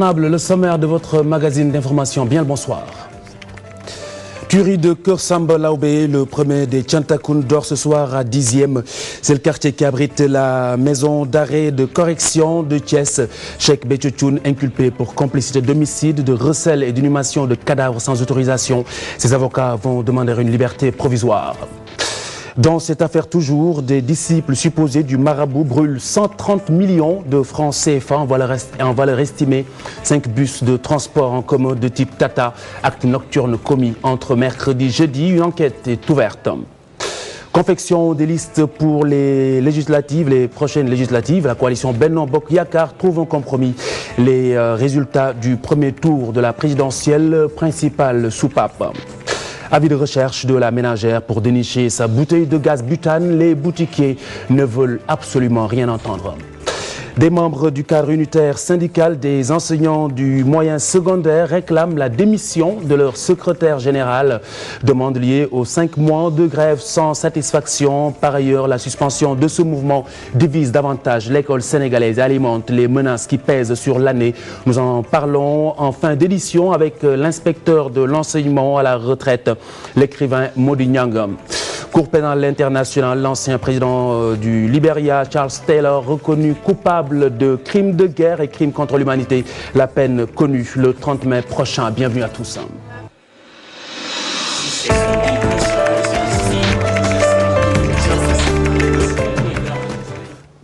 Le sommaire de votre magazine d'information. Bien le bonsoir. Tuerie de Keur Samba Laobé, le premier des Thiantakoun dort ce soir à 10e. C'est le quartier qui abrite la maison d'arrêt de correction de Thiès. Cheikh Béthio Thioune, inculpé pour complicité d'homicide, de recel et d'inhumation de cadavres sans autorisation. Ses avocats vont demander une liberté provisoire. Dans cette affaire toujours, des disciples supposés du marabout brûlent 130 millions de francs CFA en valeur estimée. 5 bus de transport en commun de type Tata. Acte nocturne commis entre mercredi et jeudi. Une enquête est ouverte. Confection des listes pour les prochaines législatives. La coalition Benno Bokk Yakaar trouve un compromis. Les résultats du premier tour de la présidentielle, principale soupape. Avis de recherche de la ménagère pour dénicher sa bouteille de gaz butane. Les boutiquiers ne veulent absolument rien entendre. Des membres du cadre unitaire syndical des enseignants du moyen secondaire réclament la démission de leur secrétaire général. Demande liée aux 5 mois de grève sans satisfaction. Par ailleurs, la suspension de ce mouvement divise davantage l'école sénégalaise et alimente les menaces qui pèsent sur l'année. Nous en parlons en fin d'édition avec l'inspecteur de l'enseignement à la retraite, l'écrivain Mody Niang. Cour pénale internationale, l'ancien président du Libéria, Charles Taylor, reconnu coupable de crimes de guerre et crimes contre l'humanité. La peine connue le 30 mai prochain. Bienvenue à tous.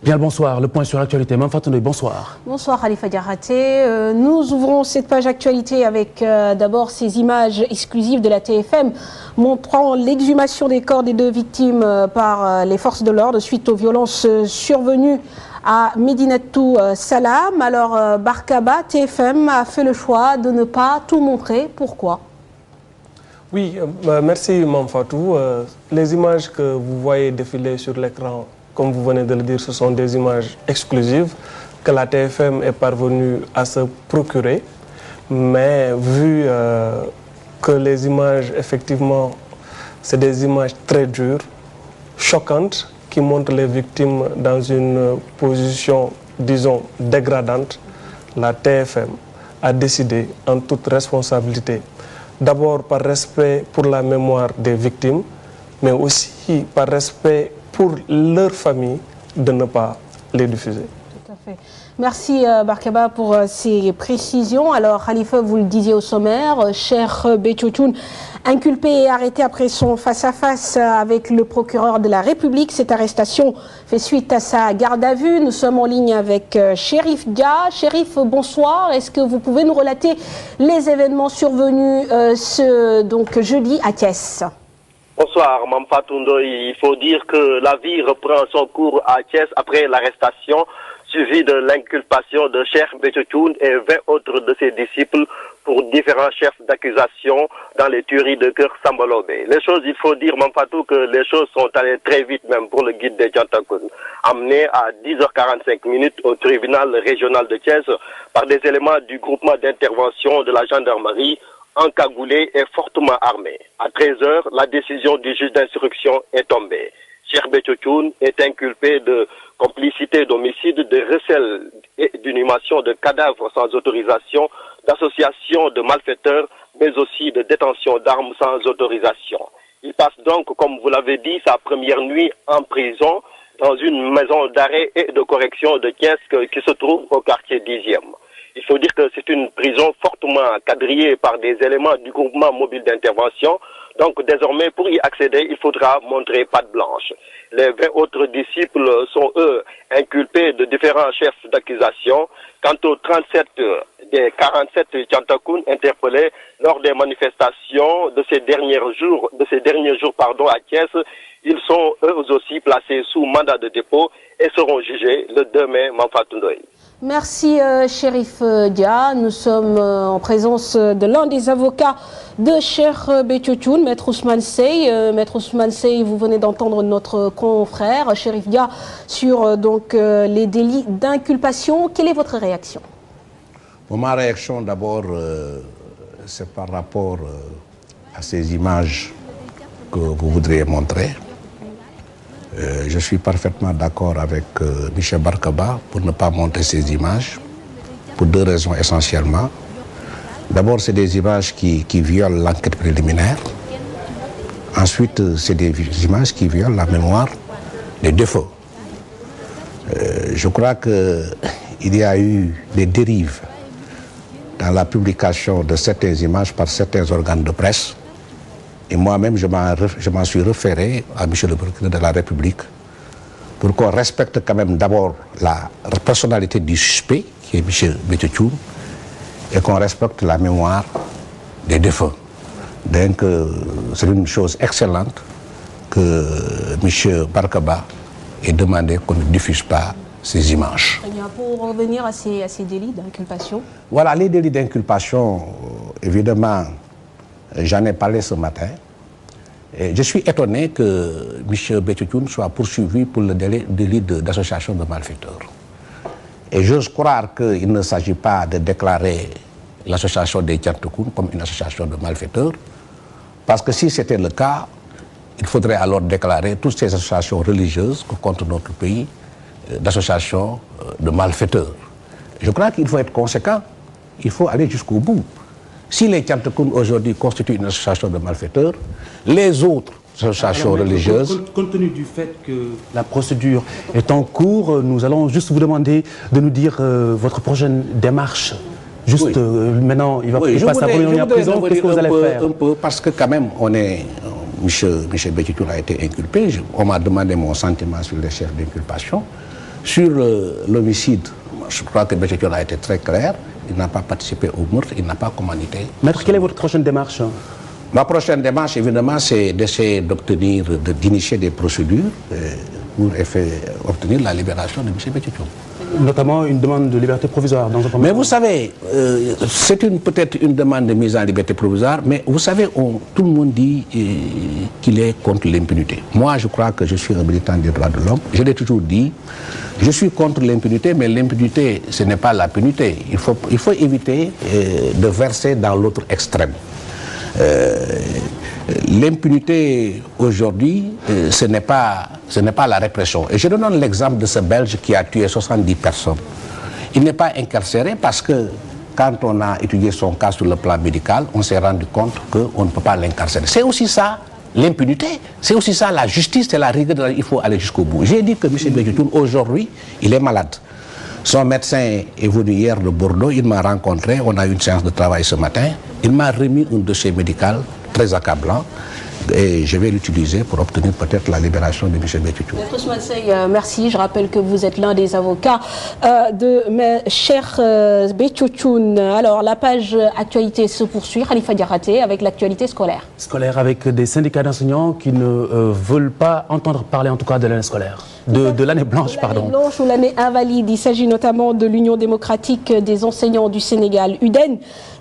Bien le bonsoir, le point sur l'actualité. Mme Fatou Ndoye, bonsoir. Bonsoir Khalifa Diarraté. Nous ouvrons cette page actualité avec d'abord ces images exclusives de la TFM montrant l'exhumation des corps des 2 victimes par les forces de l'ordre suite aux violences survenues à Médinatoul Salam. Alors Barkaba, TFM a fait le choix de ne pas tout montrer. Pourquoi ? Oui, merci Mme Fatou. Les images que vous voyez défiler sur l'écran, comme vous venez de le dire, ce sont des images exclusives que la TFM est parvenue à se procurer. Mais vu que les images, effectivement, c'est des images très dures, choquantes, qui montrent les victimes dans une position, disons, dégradante, la TFM a décidé, en toute responsabilité, d'abord par respect pour la mémoire des victimes, mais aussi par respect pour leur famille, de ne pas les diffuser. Tout à fait. Merci Barkaba pour ces précisions. Alors Khalifa, vous le disiez au sommaire, Cheikh Béthio Thioune, inculpé et arrêté après son face-à-face avec le procureur de la République. Cette arrestation fait suite à sa garde à vue. Nous sommes en ligne avec Chérif Dia. Chérif, bonsoir. Est-ce que vous pouvez nous relater les événements survenus donc jeudi à Thiès ? Bonsoir, Mme Fatou Ndoye. Il faut dire que la vie reprend son cours à Thiès après l'arrestation suivie de l'inculpation de Cheikh Béthio Thioune et 20 autres de ses disciples pour différents chefs d'accusation dans les tueries de Keur Samba Laobé. Les choses, il faut dire, Mme Fatou, que les choses sont allées très vite même pour le guide des Thiantakoun. Amené à 10h45 au tribunal régional de Thiès par des éléments du groupement d'intervention de la gendarmerie, encagoulé et fortement armé. À 13h, la décision du juge d'instruction est tombée. Cheikh Béthio Thioune est inculpé de complicité d'homicide, de recel et d'inhumation de cadavres sans autorisation, d'association de malfaiteurs, mais aussi de détention d'armes sans autorisation. Il passe donc, comme vous l'avez dit, sa première nuit en prison dans une maison d'arrêt et de correction de Thiès qui se trouve au quartier 10e. Il faut dire que c'est une prison fortement quadrillée par des éléments du groupement mobile d'intervention. Donc désormais, pour y accéder, il faudra montrer patte blanche. Les 20 autres disciples sont, eux, inculpés de différents chefs d'accusation. Quant aux 37 des 47 Thiantakoun interpellés lors des manifestations de ces derniers jours à Thiès, ils sont eux aussi placés sous mandat de dépôt et seront jugés le 2 mai, Mme Fatou Ndoye. Merci Chérif Dia. Nous sommes en présence de l'un des avocats de Cheikh Béthio Thioune, Maître Ousmane Seye. Maître Ousmane Seye, vous venez d'entendre notre confrère Chérif Dia sur les délits d'inculpation. Quelle est votre réaction ? Ma réaction d'abord, c'est par rapport à ces images que vous voudriez montrer. Je suis parfaitement d'accord avec Michel Barkaba pour ne pas montrer ces images. pour deux raisons essentiellement. D'abord, c'est des images qui violent l'enquête préliminaire. Ensuite, c'est des images qui violent la mémoire des défauts. Je crois qu'il y a eu des dérives dans la publication de certaines images par certains organes de presse. Et moi-même, je m'en suis référé à M. le procureur de la République pour qu'on respecte quand même d'abord la personnalité du suspect, qui est M. Bétiotoun, et qu'on respecte la mémoire des défunts. Donc, c'est une chose excellente que M. Barkaba ait demandé qu'on ne diffuse pas ces images. Pour revenir à ces délits d'inculpation. Voilà, les délits d'inculpation, évidemment, j'en ai parlé ce matin. Et je suis étonné que M. Bétiotoun soit poursuivi pour le délit d'association de malfaiteurs. Et j'ose croire qu'il ne s'agit pas de déclarer l'association des Tchantakoun comme une association de malfaiteurs, parce que si c'était le cas, il faudrait alors déclarer toutes ces associations religieuses que compte notre pays d'associations de malfaiteurs. Je crois qu'il faut être conséquent, il faut aller jusqu'au bout. Si les Tchantakoun aujourd'hui constituent une association de malfaiteurs, les autres associations religieuses... Compte tenu du fait que la procédure est en cours, nous allons juste vous demander de nous dire votre prochaine démarche. Juste oui. Maintenant, il va passer à la prison, qu'est-ce que vous allez faire? Un peu, parce que quand même, on est... M. Bétiotoun a été inculpé, on m'a demandé mon sentiment sur les chefs d'inculpation. Sur l'homicide, je crois que Bétiotoun a été très clair, il n'a pas participé au meurtre, il n'a pas commandité. Maître, quelle est votre prochaine démarche? Ma prochaine démarche, évidemment, c'est d'essayer d'initier des procédures pour obtenir la libération de M. Bétiotoun. Notamment une demande de liberté provisoire dans un premier Mais temps. vous savez, c'est peut-être une demande de mise en liberté provisoire, mais vous savez, tout le monde dit qu'il est contre l'impunité. Moi, je crois que je suis un militant des droits de l'homme. Je l'ai toujours dit, je suis contre l'impunité, mais l'impunité, ce n'est pas la punité. Il faut éviter de verser dans l'autre extrême. L'impunité aujourd'hui, ce n'est pas la répression. Et je donne l'exemple de ce Belge qui a tué 70 personnes. Il n'est pas incarcéré parce que quand on a étudié son cas sur le plan médical, on s'est rendu compte qu'on ne peut pas l'incarcérer. C'est aussi ça l'impunité, c'est aussi ça la justice, c'est la rigueur, il faut aller jusqu'au bout. J'ai dit que M. Bétiotoun, aujourd'hui, il est malade. Son médecin est venu hier de Bordeaux, il m'a rencontré, on a eu une séance de travail ce matin. Il m'a remis un dossier médical très accablant et je vais l'utiliser pour obtenir peut-être la libération de M. Bétiotoun. Maître Ousmane Seye, merci. Je rappelle que vous êtes l'un des avocats de Cheikh Bétiotoun. Alors, la page actualité se poursuit. Khalifa Diakhaté avec l'actualité scolaire. Scolaire avec des syndicats d'enseignants qui ne veulent pas entendre parler en tout cas de l'année scolaire. De l'année blanche, pardon. L'année blanche ou l'année invalide. Il s'agit notamment de l'Union démocratique des enseignants du Sénégal, UDEN,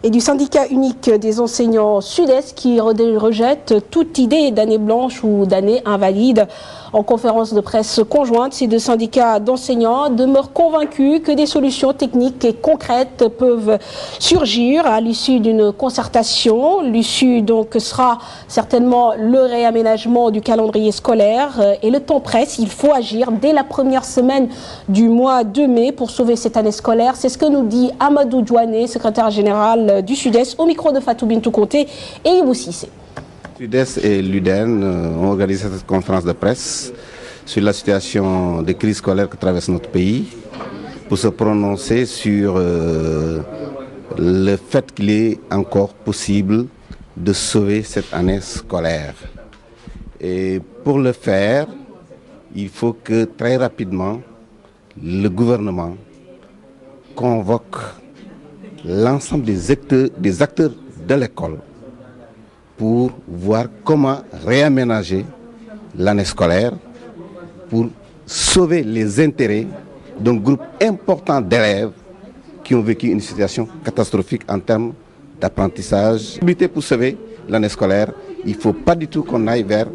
et du syndicat unique des enseignants Sud-Est qui rejette toute idée d'année blanche ou d'année invalide. En conférence de presse conjointe, ces deux syndicats d'enseignants demeurent convaincus que des solutions techniques et concrètes peuvent surgir à l'issue d'une concertation. L'issue donc sera certainement le réaménagement du calendrier scolaire et le temps presse. Il faut agir dès la première semaine du mois de mai pour sauver cette année scolaire. C'est ce que nous dit Amadou Douané, secrétaire général du Sud-Est, au micro de Fatou Bintou Conté et Ibou Cissé. Sud-Est et l'UDEN ont organisé cette conférence de presse sur la situation de crise scolaire que traverse notre pays pour se prononcer sur le fait qu'il est encore possible de sauver cette année scolaire. Et pour le faire, il faut que très rapidement le gouvernement convoque l'ensemble des acteurs de l'école pour voir comment réaménager l'année scolaire pour sauver les intérêts d'un groupe important d'élèves qui ont vécu une situation catastrophique en termes d'apprentissage. Pour sauver l'année scolaire, il ne faut pas du tout qu'on aille vers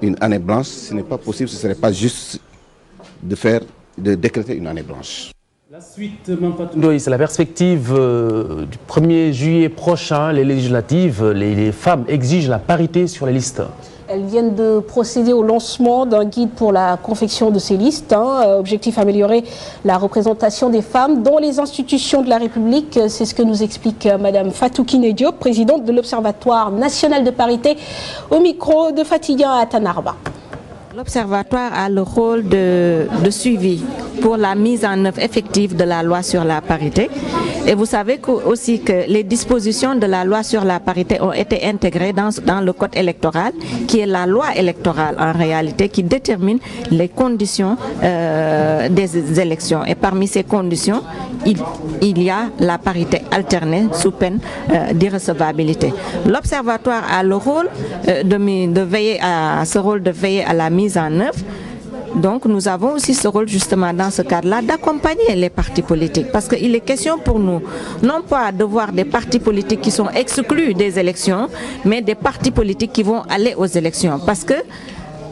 une année blanche. Ce n'est pas possible, ce ne serait pas juste de décréter une année blanche. La suite, c'est la perspective du 1er juillet prochain, les législatives. Les femmes exigent la parité sur les listes. Elles viennent de procéder au lancement d'un guide pour la confection de ces listes. Objectif améliorer la représentation des femmes dans les institutions de la République. C'est ce que nous explique Madame Fatou Kiné Diop, présidente de l'Observatoire national de parité, au micro de Fatiga Atanarba. L'Observatoire a le rôle de suivi pour la mise en œuvre effective de la loi sur la parité. Et vous savez aussi que les dispositions de la loi sur la parité ont été intégrées dans le code électoral, qui est la loi électorale en réalité, qui détermine les conditions des élections. Et parmi ces conditions, il y a la parité alternée sous peine d'irrecevabilité. L'Observatoire a le rôle de veiller à la mise en œuvre. Donc nous avons aussi ce rôle justement dans ce cadre-là d'accompagner les partis politiques, parce qu'il est question pour nous non pas de voir des partis politiques qui sont exclus des élections, mais des partis politiques qui vont aller aux élections, parce que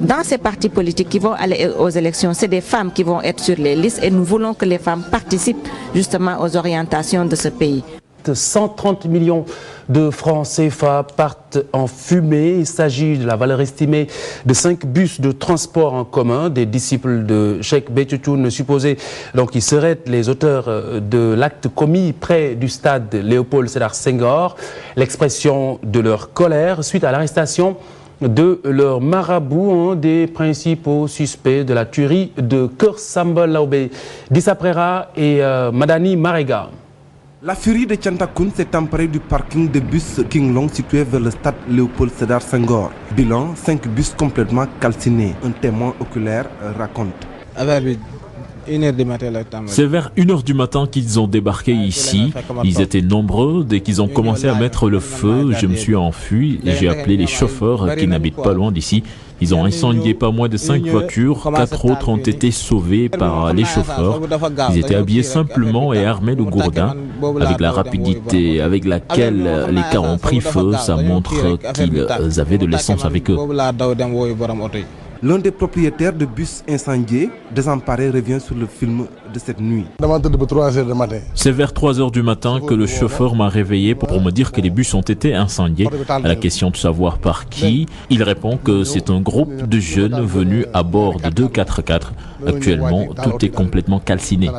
dans ces partis politiques qui vont aller aux élections, c'est des femmes qui vont être sur les listes et nous voulons que les femmes participent justement aux orientations de ce pays. 130 millions de francs CFA partent en fumée. Il s'agit de la valeur estimée de 5 bus de transport en commun des disciples de Cheikh Béthio Thioune, supposés donc ils seraient les auteurs de l'acte commis près du stade Léopold Sédar Senghor. L'expression de leur colère suite à l'arrestation de leur marabout, un des principaux suspects de la tuerie de Keur Samba Laobé. Dissa Prera et Madani Marega. La furie de Thiantakoun s'est emparée du parking de bus King Long situé vers le stade Léopold Sédar Senghor. Bilan, 5 bus complètement calcinés. Un témoin oculaire raconte. C'est vers 1h du matin qu'ils ont débarqué ici. Ils étaient nombreux. Dès qu'ils ont commencé à mettre le feu, je me suis enfui et j'ai appelé les chauffeurs qui n'habitent pas loin d'ici. Ils ont incendié pas moins de 5 voitures. 4 autres ont été sauvés par les chauffeurs. Ils étaient habillés simplement et armés de gourdins. Avec la rapidité avec laquelle les cas ont pris feu, ça montre qu'ils avaient de l'essence avec eux. L'un des propriétaires de bus incendiés, désemparé, revient sur le film de cette nuit. C'est vers 3h du matin que le chauffeur m'a réveillé pour me dire que les bus ont été incendiés. À la question de savoir par qui, il répond que c'est un groupe de jeunes venus à bord de 2 4x4. Actuellement, tout est complètement calciné.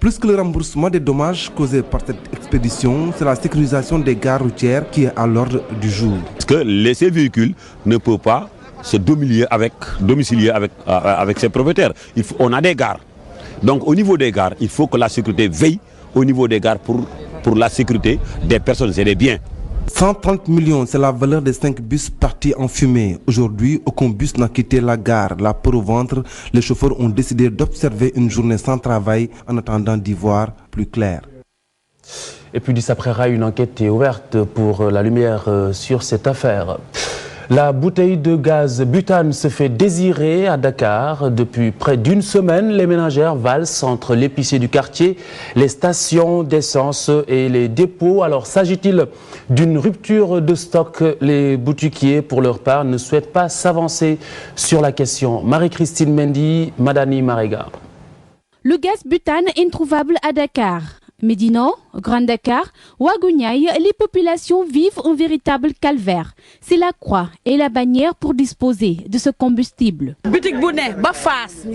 Plus que le remboursement des dommages causés par cette expédition, c'est la sécurisation des gares routières qui est à l'ordre du jour. Parce que ces véhicules ne peuvent pas se domicilier avec ses propriétaires. On a des gares. Donc au niveau des gares, il faut que la sécurité veille au niveau des gares pour la sécurité des personnes et des biens. 130 millions, c'est la valeur des 5 bus partis en fumée. Aujourd'hui, aucun bus n'a quitté la gare. La peur au ventre, les chauffeurs ont décidé d'observer une journée sans travail en attendant d'y voir plus clair. Et puis Dissa Prera, une enquête est ouverte pour la lumière sur cette affaire. La bouteille de gaz butane se fait désirer à Dakar. Depuis près d'une semaine, les ménagères valsent entre l'épicier du quartier, les stations d'essence et les dépôts. Alors s'agit-il d'une rupture de stock? Les boutiquiers, pour leur part, ne souhaitent pas s'avancer sur la question. Marie-Christine Mendy, Madani Marega. Le gaz butane est introuvable à Dakar. Médina, Grand Dakar, Ouagouniaï, les populations vivent un véritable calvaire. C'est la croix et la bannière pour disposer de ce combustible.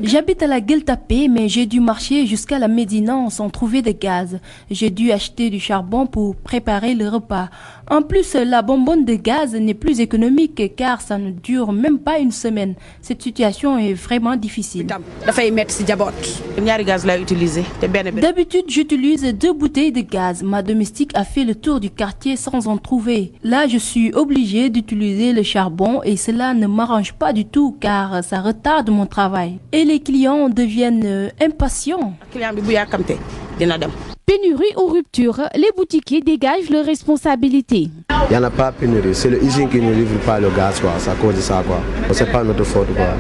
J'habite à la Gueltapé, mais j'ai dû marcher jusqu'à la Médina sans trouver de gaz. J'ai dû acheter du charbon pour préparer le repas. En plus, la bonbonne de gaz n'est plus économique car ça ne dure même pas une semaine. Cette situation est vraiment difficile. D'habitude, j'utilise 2 bouteilles de gaz. Ma domestique a fait le tour du quartier sans en trouver. Là, je suis obligée d'utiliser le charbon et cela ne m'arrange pas du tout car ça retarde mon travail. Et les clients deviennent impatients. Pénurie ou rupture, les boutiquiers dégagent leurs responsabilités. Il n'y en a pas pénurie, c'est l'usine qui ne livre pas le gaz, quoi. C'est à cause de ça, quoi. C'est pas notre faute, quoi.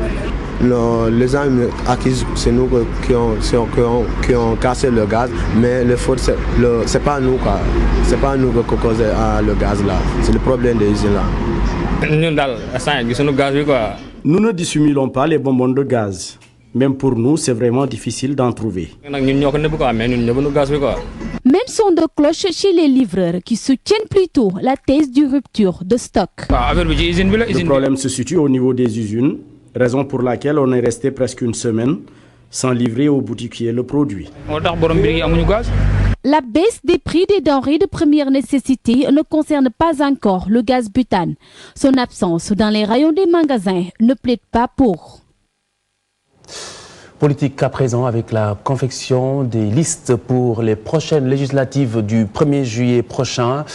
Non, les gens acquis, c'est nous qui ont cassé le gaz, mais le faute, c'est pas nous, quoi. C'est pas nous qui causons le gaz là. C'est le problème des usines là. Nous ne dissimulons pas les bonbons de gaz. Même pour nous, c'est vraiment difficile d'en trouver. Même son de cloche chez les livreurs qui soutiennent plutôt la thèse du rupture de stock. Le problème se situe au niveau des usines, raison pour laquelle on est resté presque une semaine sans livrer aux boutiquiers le produit. La baisse des prix des denrées de première nécessité ne concerne pas encore le gaz butane. Son absence dans les rayons des magasins ne plaide pas pour. Politique à présent avec la confection des listes pour les prochaines législatives du 1er juillet prochain.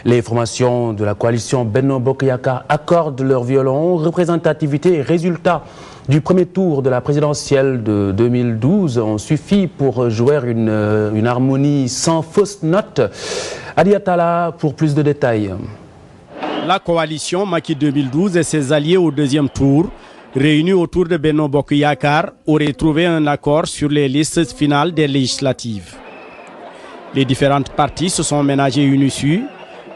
Les formations de la coalition Benno Bokk Yakaar accordent leur violon, représentativité et résultats du premier tour de la présidentielle de 2012 ont suffi pour jouer une harmonie sans fausse note. Adi Atala pour plus de détails. La coalition Macky 2012 et ses alliés au deuxième tour, réunis autour de Benno Bokk Yakaar, auraient trouvé un accord sur les listes finales des législatives. Les différentes parties se sont ménagées une issue.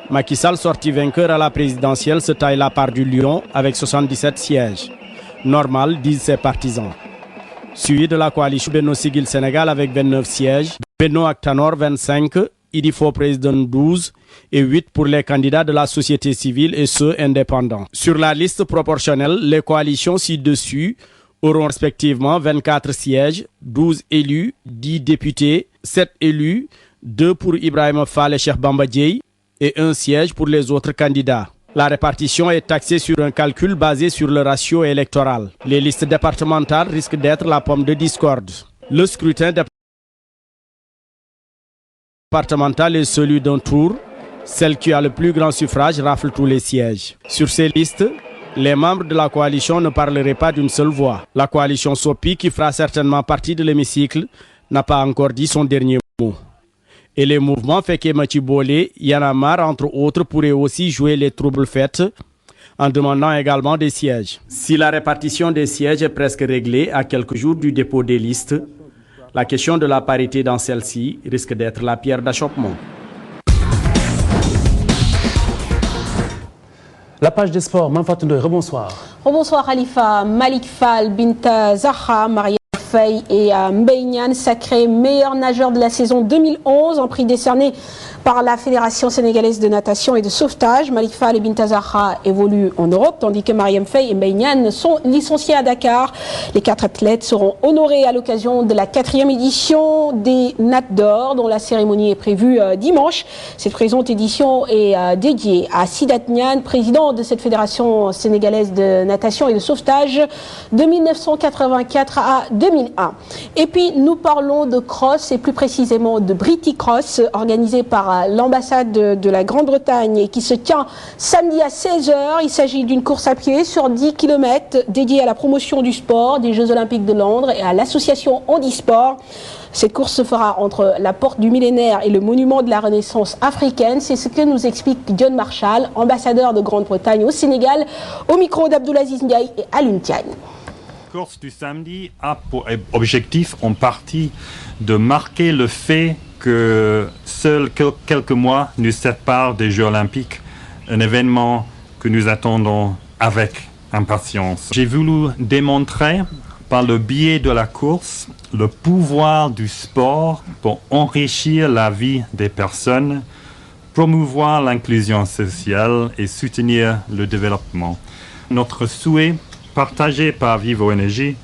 Macky Sall, sorti vainqueur à la présidentielle, se taille la part du lion avec 77 sièges. Normal, disent ses partisans. Suivi de la coalition Benno Siggil Sénégal avec 29 sièges, Benno ak Tanor 25, Idi Fo Président 12 et 8 pour les candidats de la société civile et ceux indépendants. Sur la liste proportionnelle, les coalitions ci-dessus auront respectivement 24 sièges, 12 élus, 10 députés, 7 élus, 2 pour Ibrahima Fall et Cheikh Bamba Dièye et 1 siège pour les autres candidats. La répartition est axée sur un calcul basé sur le ratio électoral. Les listes départementales risquent d'être la pomme de discorde. Le scrutin départemental est celui d'un tour. Celle qui a le plus grand suffrage rafle tous les sièges. Sur ces listes, les membres de la coalition ne parleraient pas d'une seule voix. La coalition Sopi, qui fera certainement partie de l'hémicycle, n'a pas encore dit son dernier mot. Et les mouvements Fekke Mathi Bolé, Y'en a marre, entre autres, pourraient aussi jouer les troubles faits en demandant également des sièges. Si la répartition des sièges est presque réglée à quelques jours du dépôt des listes, la question de la parité dans celle-ci risque d'être la pierre d'achoppement. La page des sports, Mamfatou Ndoye, rebonsoir. Rebonsoir Khalifa, Malik Fall, Binta Zahra, Maria Faye et Mbaye Niane, sacrés meilleurs nageurs de la saison 2011, en prix décerné par la Fédération sénégalaise de natation et de sauvetage. Malik Fall et Binta Zahra évoluent en Europe, tandis que Mariam Faye et Mbaye Niane sont licenciés à Dakar. Les 4 athlètes seront honorés à l'occasion de la 4e édition des Nat d'Or, dont la cérémonie est prévue dimanche. Cette présente édition est dédiée à Sidat Niane, président de cette Fédération sénégalaise de natation et de sauvetage de 1984 à 2001. Et puis nous parlons de cross et plus précisément de Brity Cross, organisé par l'ambassade de la Grande-Bretagne et qui se tient samedi à 16h. Il s'agit d'une course à pied sur 10 km dédiée à la promotion du sport, des Jeux Olympiques de Londres et à l'association Handisport. Cette course se fera entre la porte du millénaire et le monument de la Renaissance africaine. C'est ce que nous explique John Marshall, ambassadeur de Grande-Bretagne au Sénégal, au micro d'Abdoulaziz Ndiaye et Alioune Tiagne. La course du samedi a pour objectif en partie de marquer le fait que seuls quelques mois nous séparent des Jeux Olympiques, un événement que nous attendons avec impatience. J'ai voulu démontrer par le biais de la course le pouvoir du sport pour enrichir la vie des personnes, promouvoir l'inclusion sociale et soutenir le développement. Notre souhait, partagé par Vivo Énergie,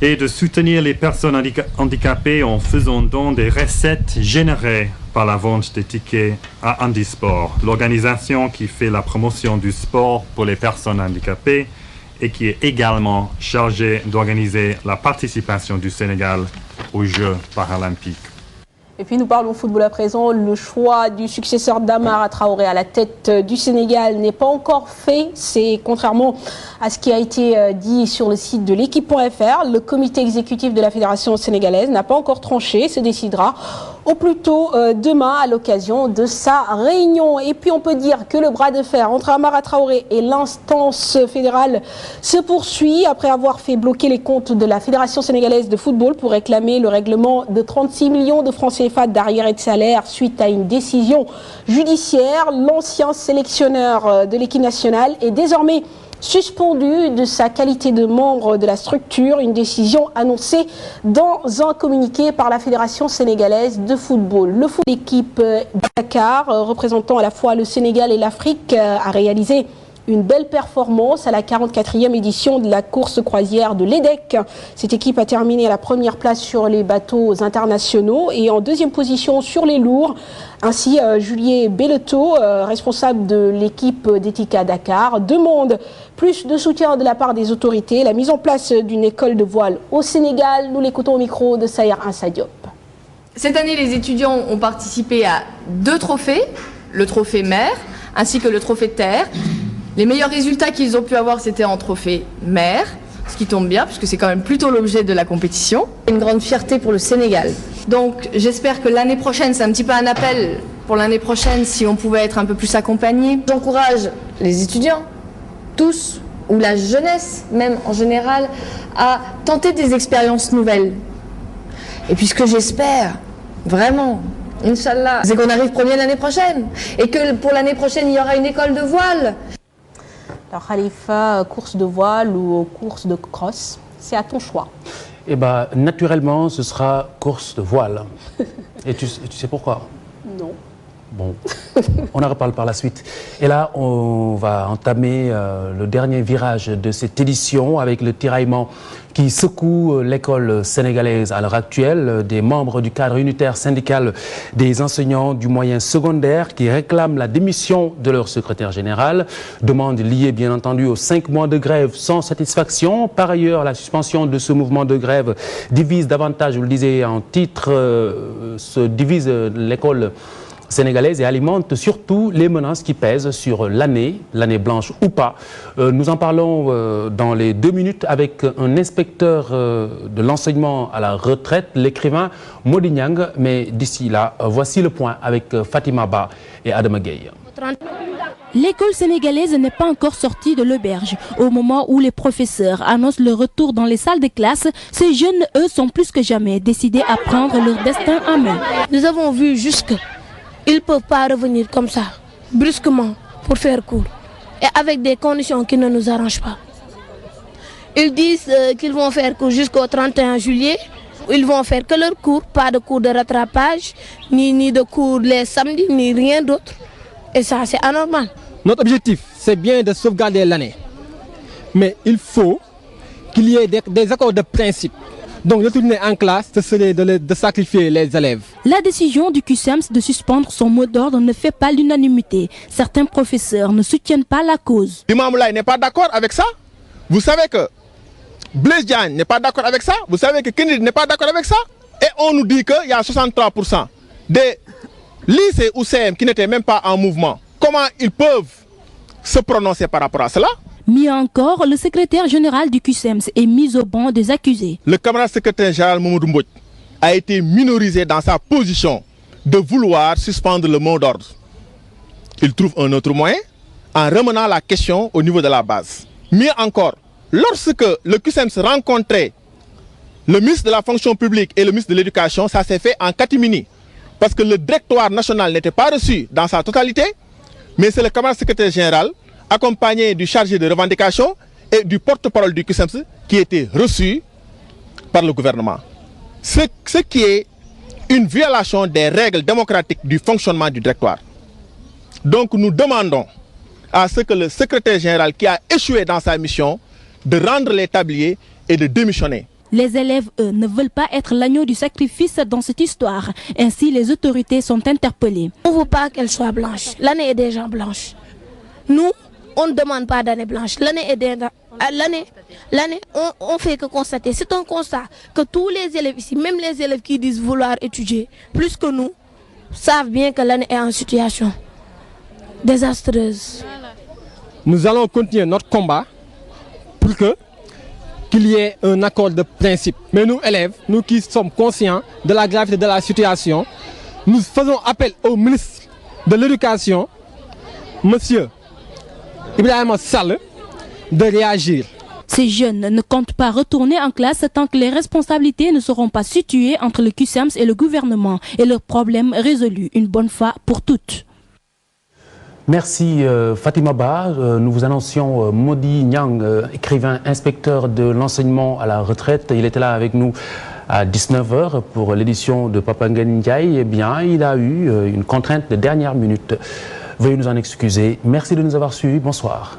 est de soutenir les personnes handicapées en faisant don des recettes générées par la vente des tickets à Handisport, l'organisation qui fait la promotion du sport pour les personnes handicapées et qui est également chargée d'organiser la participation du Sénégal aux Jeux paralympiques. Et puis nous parlons football à présent. Le choix du successeur d'Amara Traoré à la tête du Sénégal n'est pas encore fait. C'est contrairement à ce qui a été dit sur le site de l'équipe.fr. Le comité exécutif de la Fédération sénégalaise n'a pas encore tranché, se décidera au plus tôt demain à l'occasion de sa réunion. Et puis on peut dire que le bras de fer entre Amara Traoré et l'instance fédérale se poursuit après avoir fait bloquer les comptes de la Fédération sénégalaise de football pour réclamer le règlement de 36 millions de francs CFA d'arriérés de salaire suite à une décision judiciaire. L'ancien sélectionneur de l'équipe nationale est désormais suspendu de sa qualité de membre de la structure. Une décision annoncée dans un communiqué par la Fédération sénégalaise de football. Le foot, l'équipe Dakar, représentant à la fois le Sénégal et l'Afrique, a réalisé une belle performance à la 44e édition de la course croisière de l'EDEC. Cette équipe a terminé à la première place sur les bateaux internationaux et en deuxième position sur les lourds. Ainsi, Julien Belletot, responsable de l'équipe d'Etika Dakar, demande plus de soutien de la part des autorités, la mise en place d'une école de voile au Sénégal. Nous l'écoutons au micro de Sayer Insadiop. Cette année, les étudiants ont participé à 2 trophées, le trophée mer ainsi que le trophée terre. Les meilleurs résultats qu'ils ont pu avoir, c'était en trophée mer, ce qui tombe bien, puisque c'est quand même plutôt l'objet de la compétition. Une grande fierté pour le Sénégal. Donc j'espère que l'année prochaine, c'est un petit peu un appel pour l'année prochaine, si on pouvait être un peu plus accompagnés. J'encourage les étudiants, tous, ou la jeunesse même en général, à tenter des expériences nouvelles. Et puis ce que j'espère, vraiment, Inch'Allah, c'est qu'on arrive premier l'année prochaine, et que pour l'année prochaine, il y aura une école de voile. Alors Khalifa, course de voile ou course de cross, c'est à ton choix. Eh bien, naturellement, ce sera course de voile. Et tu sais pourquoi? Non. Bon, on en reparle par la suite. Et là, on va entamer le dernier virage de cette édition avec le tiraillement qui secoue l'école sénégalaise à l'heure actuelle, des membres du cadre unitaire syndical des enseignants du moyen secondaire qui réclament la démission de leur secrétaire général. Demande liée bien entendu aux 5 mois de grève sans satisfaction. Par ailleurs, la suspension de ce mouvement de grève divise davantage, je vous le disais en titre, se divise l'école sénégalaise et alimente surtout les menaces qui pèsent sur l'année blanche ou pas. Nous en parlons dans les 2 minutes avec un inspecteur de l'enseignement à la retraite, l'écrivain Mody Niang. Mais d'ici là, voici le point avec Fatima Ba et Adama Gueye. L'école sénégalaise n'est pas encore sortie de l'auberge. Au moment où les professeurs annoncent le retour dans les salles de classe, ces jeunes, eux, sont plus que jamais décidés à prendre leur destin en main. Nous avons vu jusque ils ne peuvent pas revenir comme ça, brusquement, pour faire cours, et avec des conditions qui ne nous arrangent pas. Ils disent qu'ils vont faire cours jusqu'au 31 juillet, ils vont faire que leurs cours, pas de cours de rattrapage, ni de cours les samedis, ni rien d'autre. Et ça, c'est anormal. Notre objectif, c'est bien de sauvegarder l'année. Mais il faut qu'il y ait des accords de principe. Donc retourner en classe, ce serait de sacrifier les élèves. La décision du QSEMS de suspendre son mot d'ordre ne fait pas l'unanimité. Certains professeurs ne soutiennent pas la cause. L'imam Moulay n'est pas d'accord avec ça. Vous savez que Blaise Diagne n'est pas d'accord avec ça. Vous savez que Kennedy n'est pas d'accord avec ça. Et on nous dit qu'il y a 63% des lycées ou CM qui n'étaient même pas en mouvement. Comment ils peuvent se prononcer par rapport à cela? Mieux encore, le secrétaire général du QSEMS est mis au banc des accusés. Le camarade secrétaire général Mamadou Mbodj a été minorisé dans sa position de vouloir suspendre le mot d'ordre. Il trouve un autre moyen en ramenant la question au niveau de la base. Mieux encore, lorsque le QSEMS rencontrait le ministre de la fonction publique et le ministre de l'éducation, ça s'est fait en catimini. Parce que le directoire national n'était pas reçu dans sa totalité, mais c'est le camarade secrétaire général accompagné du chargé de revendication et du porte-parole du QSEMS qui était reçu par le gouvernement. Ce qui est une violation des règles démocratiques du fonctionnement du directoire. Donc nous demandons à ce que le secrétaire général qui a échoué dans sa mission de rendre les tabliers et de démissionner. Les élèves, eux, ne veulent pas être l'agneau du sacrifice dans cette histoire. Ainsi, les autorités sont interpellées. On ne veut pas qu'elle soit blanche. L'année est déjà blanche. Nous, on ne demande pas d'année blanche. L'année est déjà... L'année, on fait que constater. C'est un constat que tous les élèves ici, même les élèves qui disent vouloir étudier plus que nous, savent bien que l'année est en situation désastreuse. Nous allons continuer notre combat pour qu'il y ait un accord de principe. Mais nous, élèves, nous qui sommes conscients de la gravité de la situation, nous faisons appel au ministre de l'Éducation, Monsieur Ibrahima Sall, de réagir. Ces jeunes ne comptent pas retourner en classe tant que les responsabilités ne seront pas situées entre le QSEMS et le gouvernement et leurs problèmes résolus une bonne fois pour toutes. Merci Fatima Ba. Nous vous annoncions Modi Nyang, écrivain, inspecteur de l'enseignement à la retraite. Il était là avec nous à 19h pour l'édition de Papa Ngagne Ndiaye. Eh bien, il a eu une contrainte de dernière minute. Veuillez nous en excuser. Merci de nous avoir suivis. Bonsoir.